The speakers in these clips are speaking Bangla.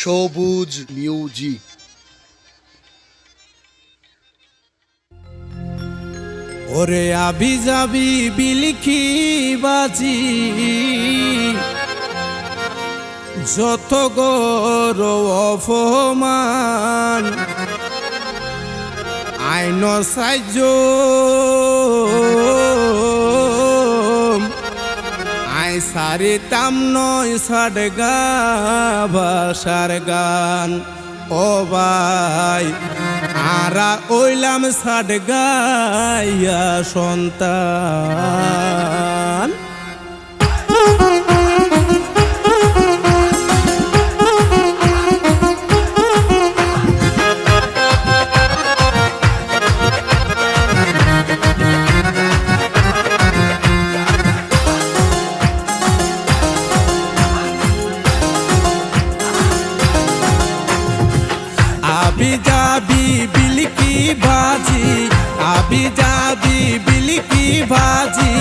সবুজ মিউজিক। ওরে আবি যাবি বিলিখি বাজি যত গৌরব অপমান আইন সাহায্য আই সারিতাম নয় সাডগা ভাষার গান। ও ভাই আরা ওইলাম সাডগাইয়া সন্তান। আবি যাবি বিলিকি বাজি, আবি যাবি বিলিকি বাজি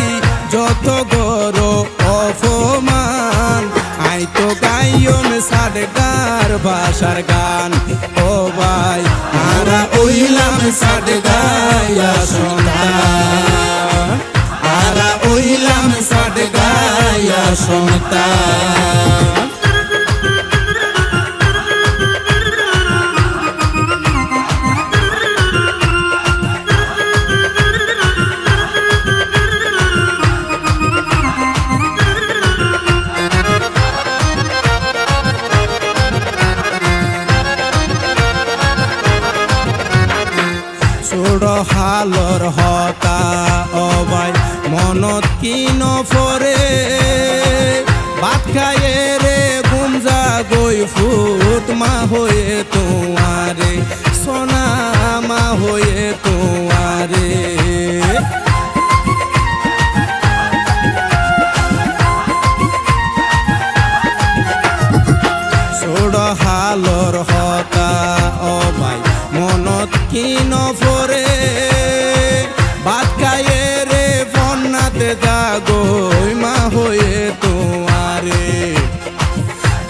যত গরো অপমান আই তো গাইয়ন সাডগার ভাষার গান। ও ভাই আরা ওইলাম সাডগাইয়া সন্তান, আরা ওইলাম সাডগাইয়া সন্তান। ছোড় হালর হতা অবাই মনত কি নফরে ভাত খায়ে রে গুমজা গই ফুট মা হয়ে তোমারে সোনা মা হয়ে তোমারে। ছোড় হালর হতা অবাই মনত কি নফরে ভাত খায়ে রে বন্যাতে জাগই মা হয়ে তোমারে।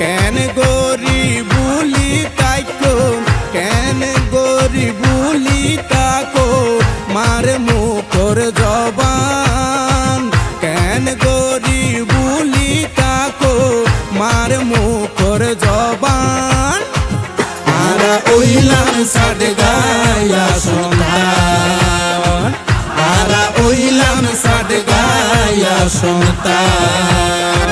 কেন গরি বুলি তাইকো, কেন গরি বুলি তাকো মার মুখর জবান, কেন গরি বুলি তাকো মার মুখর জবান। আরা ওইলাম সাডগাইয়া সন্তান, আরা ওইলাম সাডগাইয়া সন্তান।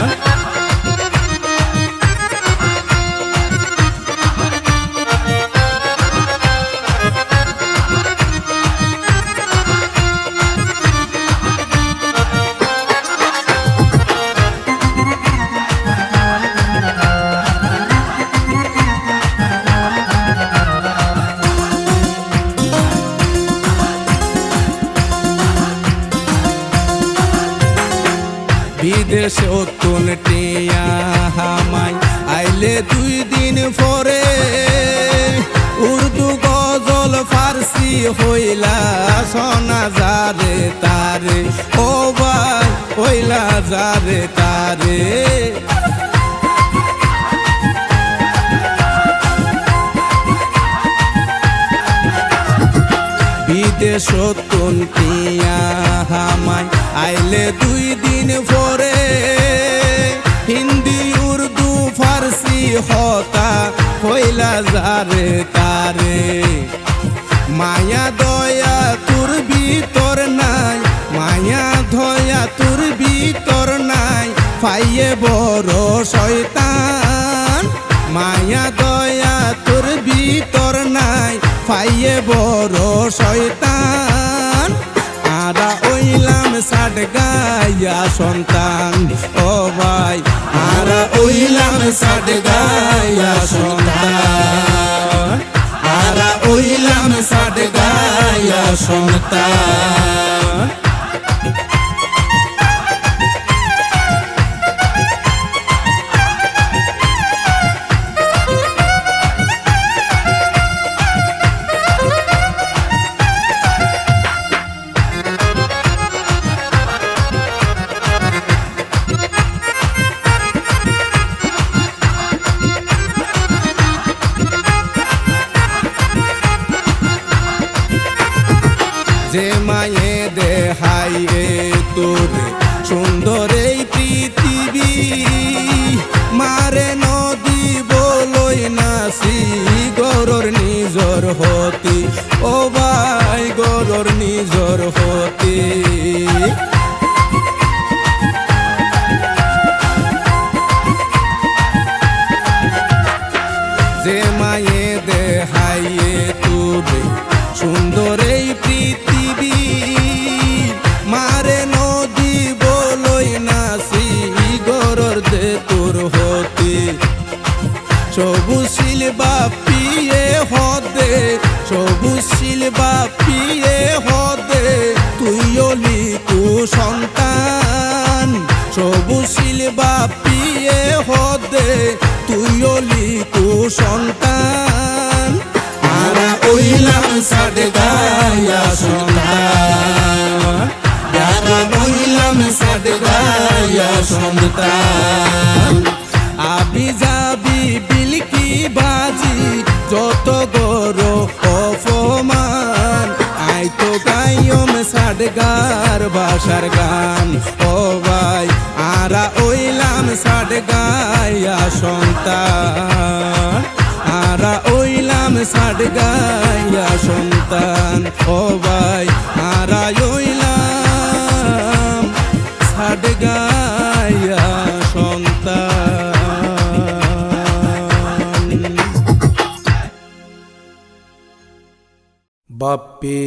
বিদেশে অতুন টিয়া হামাই আইলে 2 দিন পরে উর্দু গজল ফার্সি হইলা সোনা যারে তারে। ও ভাই হইলা যারে তারে। বিদেশ অতুন টিয়া হামাই আইলে 2 দিন পরে হিন্দি উর্দু ফার্সি হতা হইলা যারে তারে। মায়া দয়া তোর ভিতর নাই, মায়া দয়া তোর ভিতর নাই পাইয়ে বড় শয়তান। মায়া দয়া তোর ভিতর নাই পাইয়ে বড় শয়তান। আরা ওইলাম সাডগাইয়া সন্তান। ও ভাই আরা ওইলাম সাডগাইয়া সন্তান, আরা ওইলাম সাডগাইয়া সন্তান। সবুশীল বাপিয়ে হদে সবুশীল বাপিয়ে হদে তুই অলি কু সন্তান সবুশীল বাপিয়ে হদে তুই অলি কু সন্তান আরা ওইলাম সাড়ে গায়া সন্তান আরা ওইলাম সাড়ে গায়া সন্তান আবি যাবি বিলকি বাজি যত গরো অপমান আই তো গাইম সাডগার বাসার গান ও ভাই আরা ওইলাম সাড গায়া সন্তান আরা ওইলাম সাড গায়া সন্তান ও ভাই আরা ওইলাম সাড গায়া সন্তান বাপ্পি